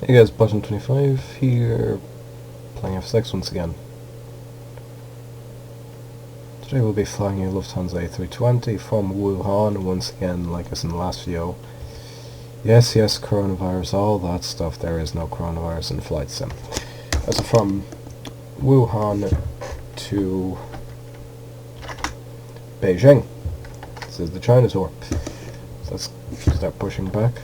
Hey guys, Button 25 here, playing FSX once again. Today we'll be flying a Lufthansa A320 from Wuhan once again, like us in the last video. Yes, coronavirus, all that stuff. There is no coronavirus in flight sim. So from Wuhan to Beijing. This is the China tour. So let's start pushing back.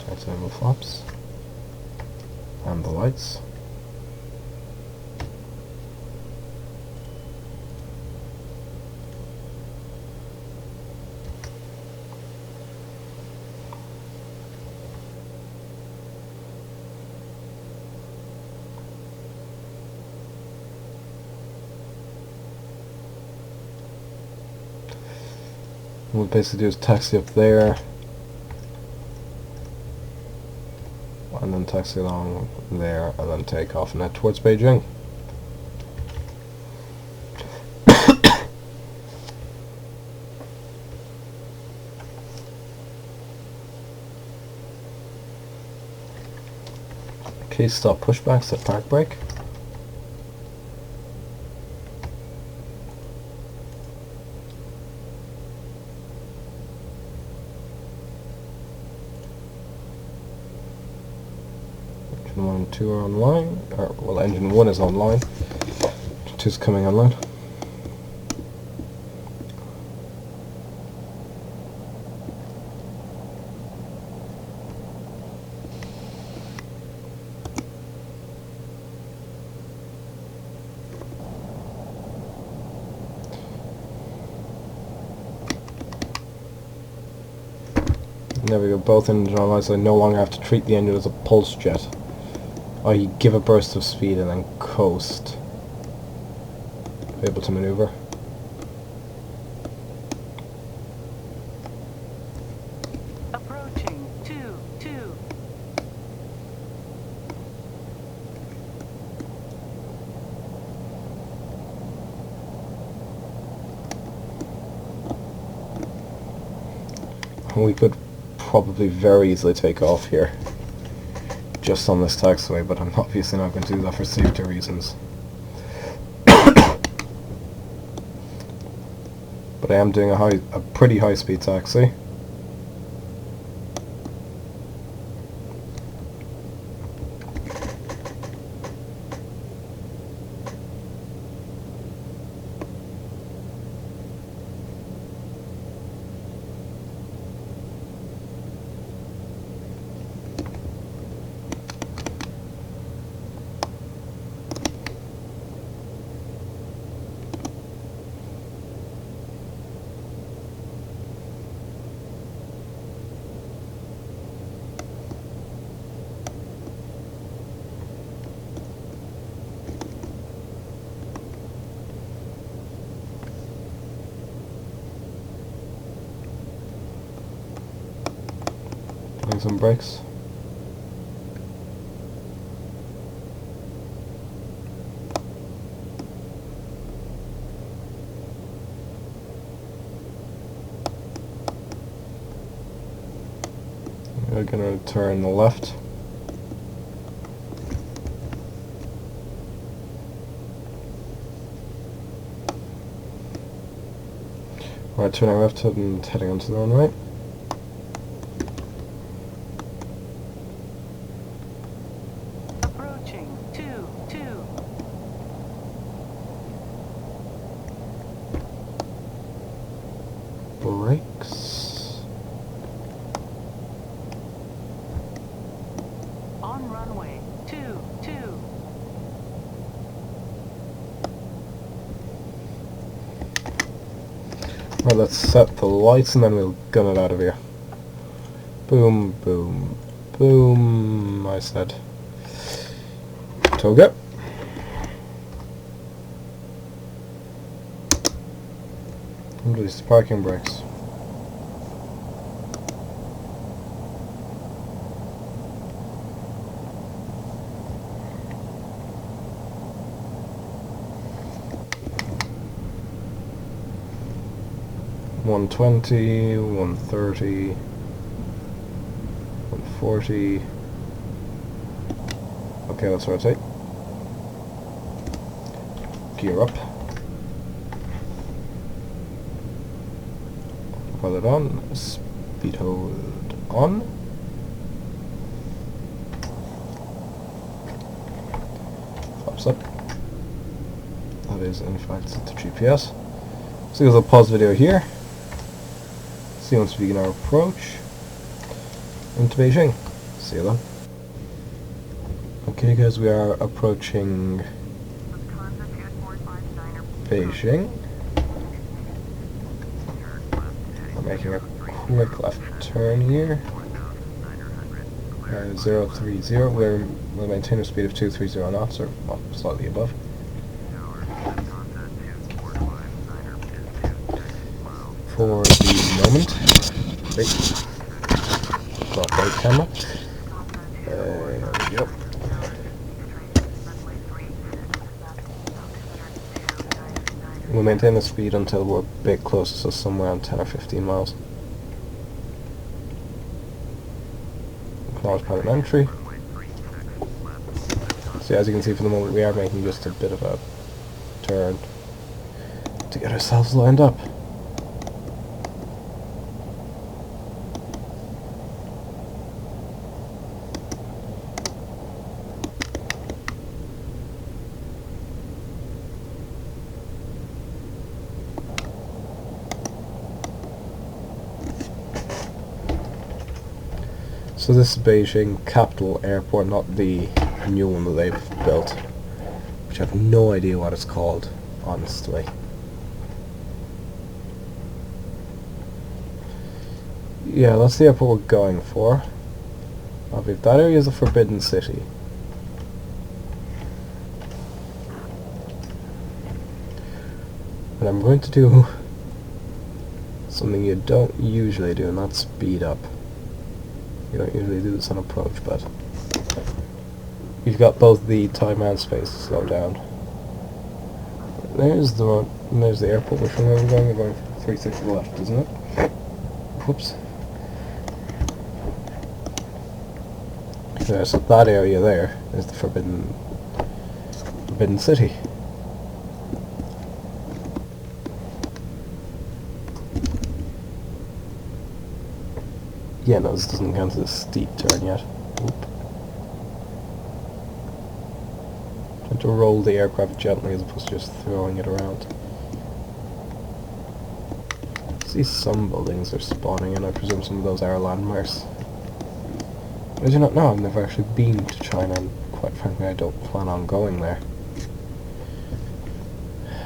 Titanium flaps and the lights. What we'll basically do is taxi up there and then taxi along there and then take off and head towards Beijing. Okay, stop pushback, set park brake. Engine 1 and 2 are online, well, engine 1 is online, engine 2 is coming online. There we go, both engines online, so I no longer have to treat the engine as a pulse jet. I give a burst of speed and then coast. Able to maneuver. Approaching 2-2. We could probably very easily take off here. Just on this taxiway, but I'm obviously not going to do that for safety reasons. But I am doing a pretty high speed taxi. Putting some brakes. We're going to turn left. Right, turning left and heading onto the runway. Approaching 2-2. Brakes. On runway 2-2. Right, let's set the lights and then we'll gun it out of here. Boom, boom, boom, I said. Toga. And release the parking brakes. 120, 130, 140. Okay, let's rotate. Gear up. Hold it on. Speed hold on. Flaps up. That is in fact the GPS. So we'll pause the video here. See once we begin our approach into Beijing. See you then. Okay guys, we are approaching Beijing. We're making a quick left turn here. 030. We'll maintain a speed of 230 knots, or well, slightly above. For the moment. Wait. Not right camera. There we go. We'll maintain the speed until we're a bit closer, so somewhere around 10 or 15 miles. Acknowledge pilot entry. So as you can see, for the moment we are making just a bit of a turn to get ourselves lined up. So this is Beijing Capital Airport, not the new one that they've built, which I have no idea what it's called, honestly. Yeah, that's the airport we're going for. I believe that area is the Forbidden City. And I'm going to do something you don't usually do, and that's speed up. You don't usually do this on approach, but you've got both the time and space to slow down. There's the road, and there's the airport. Which one are we going? We're going 360 left, isn't it? Whoops. Yeah, so that area there is the Forbidden City. Yeah, no, this doesn't count as a steep turn yet. Oop. Trying to roll the aircraft gently as opposed to just throwing it around. I see some buildings are spawning, and I presume some of those are landmarks. As you not know, I've never actually been to China, and quite frankly I don't plan on going there.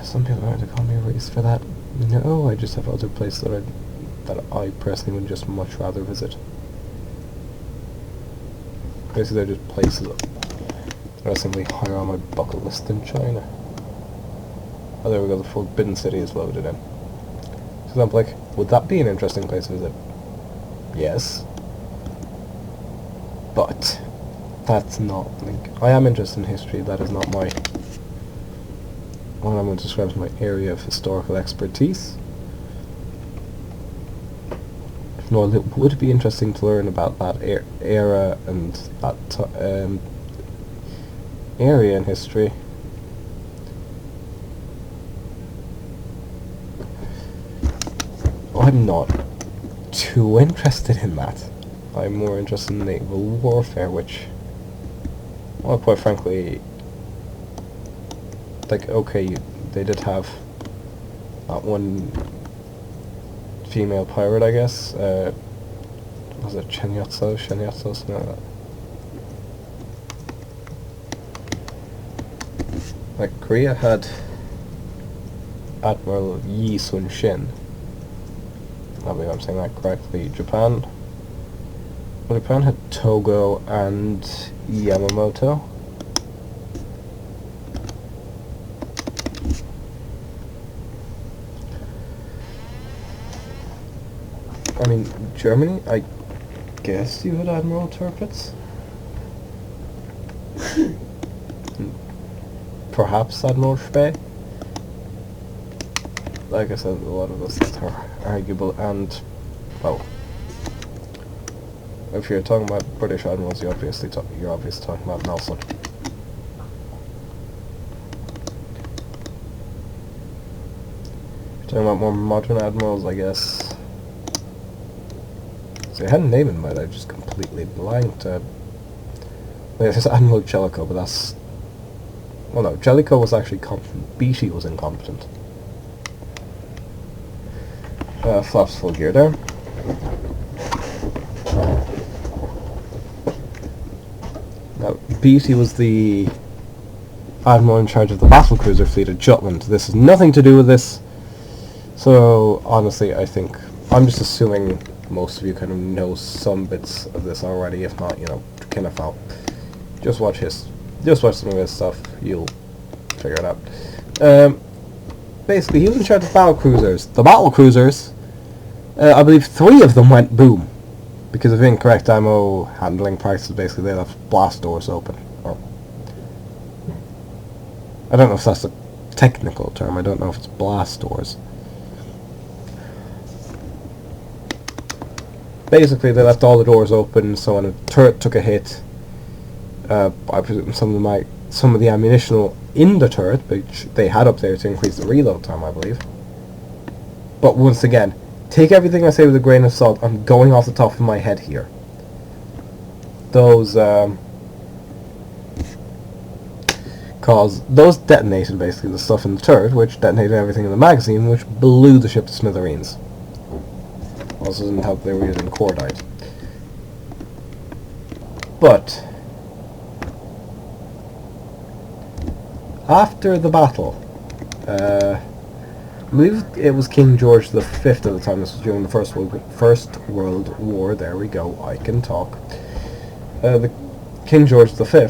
Some people are going to call me a racist for that. No, I just have other places that I personally would just much rather visit. Basically they're just places that are simply higher on my bucket list than China. Oh, there we go, the Forbidden City is loaded in. For example, like, would that be an interesting place to visit? Yes. But that's not, like, I am interested in history. That is not my, what I'm going to describe as my area of historical expertise. No, it would be interesting to learn about that era and that area in history. I'm not too interested in that. I'm more interested in naval warfare, which, well, quite frankly, like, okay, they did have that one female pirate, I guess. Was it Shenyatso, something like that. Like, Korea had Admiral Yi Sun-shin. I believe I'm saying that correctly. Japan had Togo and Yamamoto. I mean, Germany, I guess you had Admiral Tirpitz? Perhaps Admiral Spee? like I said, a lot of those things are arguable, and, well, if you're talking about British admirals, you're obviously talking about Nelson. Talking about more modern admirals, I guess. So I had a name in mind, I just completely blanked. There's Admiral Jellicoe, but that's... Well, no, Jellicoe was actually competent. Beatty was incompetent. Flaps full gear there. Now, Beatty was the admiral in charge of the battlecruiser fleet at Jutland. This has nothing to do with this. So, honestly, I think... I'm just assuming most of you kind of know some bits of this already. If not, you know, kind of out. Just watch some of his stuff. You'll figure it out. Basically, he was in charge of battlecruisers. The battlecruisers, I believe 3 of them went boom. Because of incorrect ammo handling practices. Basically, they left blast doors open. Or I don't know if that's a technical term. I don't know if it's blast doors. Basically, they left all the doors open, so when a turret took a hit, I presume some of the ammunition in the turret, which they had up there to increase the reload time, I believe. But once again, take everything I say with a grain of salt. I'm going off the top of my head here. Those detonated basically the stuff in the turret, which detonated everything in the magazine, which blew the ship to smithereens. Also didn't help they were using cordite. But after the battle, I believe it was King George V at the time. This was during the First World War. There we go. I can talk. The King George V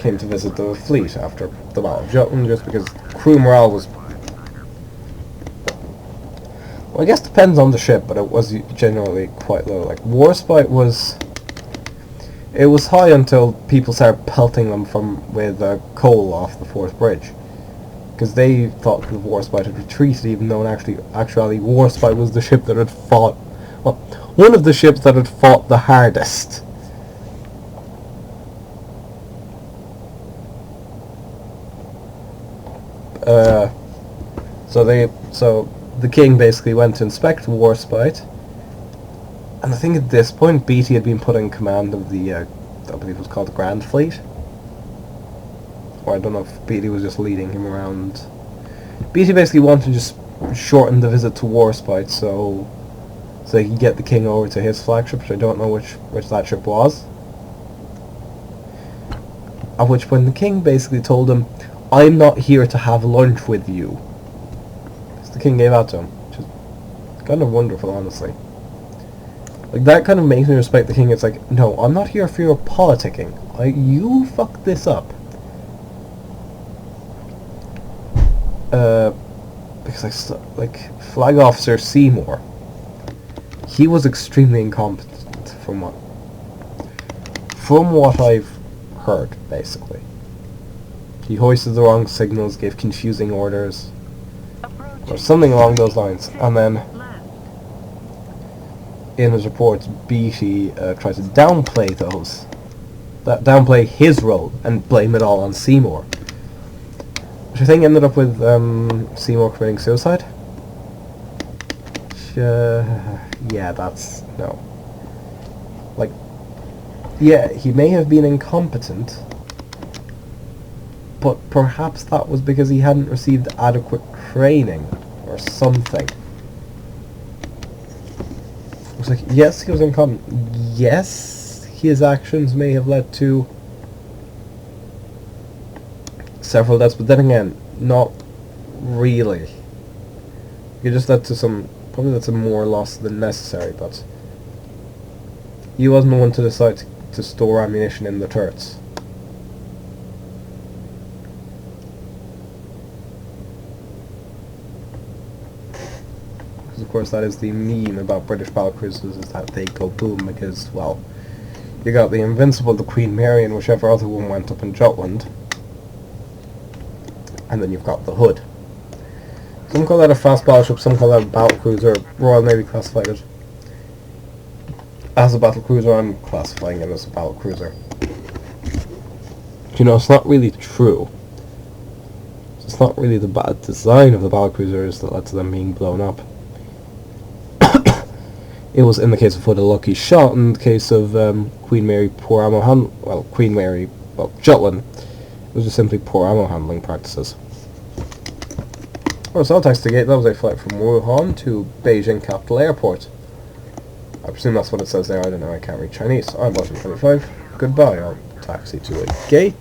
came to visit the fleet after the Battle of Jutland, just because crew morale was... Well, I guess depends on the ship, but it was generally quite low. Like, Warspite was... It was high until people started pelting them with coal off the Forth Bridge. Because they thought the Warspite had retreated, even though in actuality Warspite was the ship that had fought... Well, one of the ships that had fought the hardest. So the king basically went to inspect Warspite, and I think at this point Beatty had been put in command of the, I believe it was called the Grand Fleet, or I don't know if Beatty was just leading him around. Beatty basically wanted to just shorten the visit to Warspite so he could get the king over to his flagship, which I don't know which that ship was. At which point the king basically told him, "I'm not here to have lunch with you." So the king gave out to him, which is kind of wonderful, honestly. Like, that kind of makes me respect the king. It's like, no, I'm not here for your politicking. You fucked this up. Because like Flag Officer Seymour, he was extremely incompetent from what I've heard, basically. He hoisted the wrong signals, gave confusing orders, or something along those lines, and then in his reports, Beatty tried to downplay downplay his role and blame it all on Seymour, which I think ended up with Seymour committing suicide. Yeah, that's no. Like, yeah, he may have been incompetent, but perhaps that was because he hadn't received adequate training or something. It's like, yes, he was incompetent. Yes, his actions may have led to several deaths, but then again, not really. It just led to probably led to more loss than necessary, but he wasn't the one to decide to store ammunition in the turrets. Of course, that is the meme about British battlecruisers, is that they go boom because, well, you got the Invincible, the Queen Mary, and whichever other one went up in Jutland, and then you've got the Hood. Some call that a fast battleship, some call that a battle cruiser. Royal Navy classified it as a battle cruiser. I'm classifying it as a battle cruiser. You know, it's not really true. It's not really the bad design of the battle cruisers that led to them being blown up. It was in the case of Hood a lucky shot. In the case of Queen Mary, poor ammo Jutland, it was just simply poor ammo handling practices. Oh, so thanks to Gate, that was a flight from Wuhan to Beijing Capital Airport. I presume that's what it says there. I don't know, I can't read Chinese. I'm Button 25. Goodbye, I'll taxi to a gate.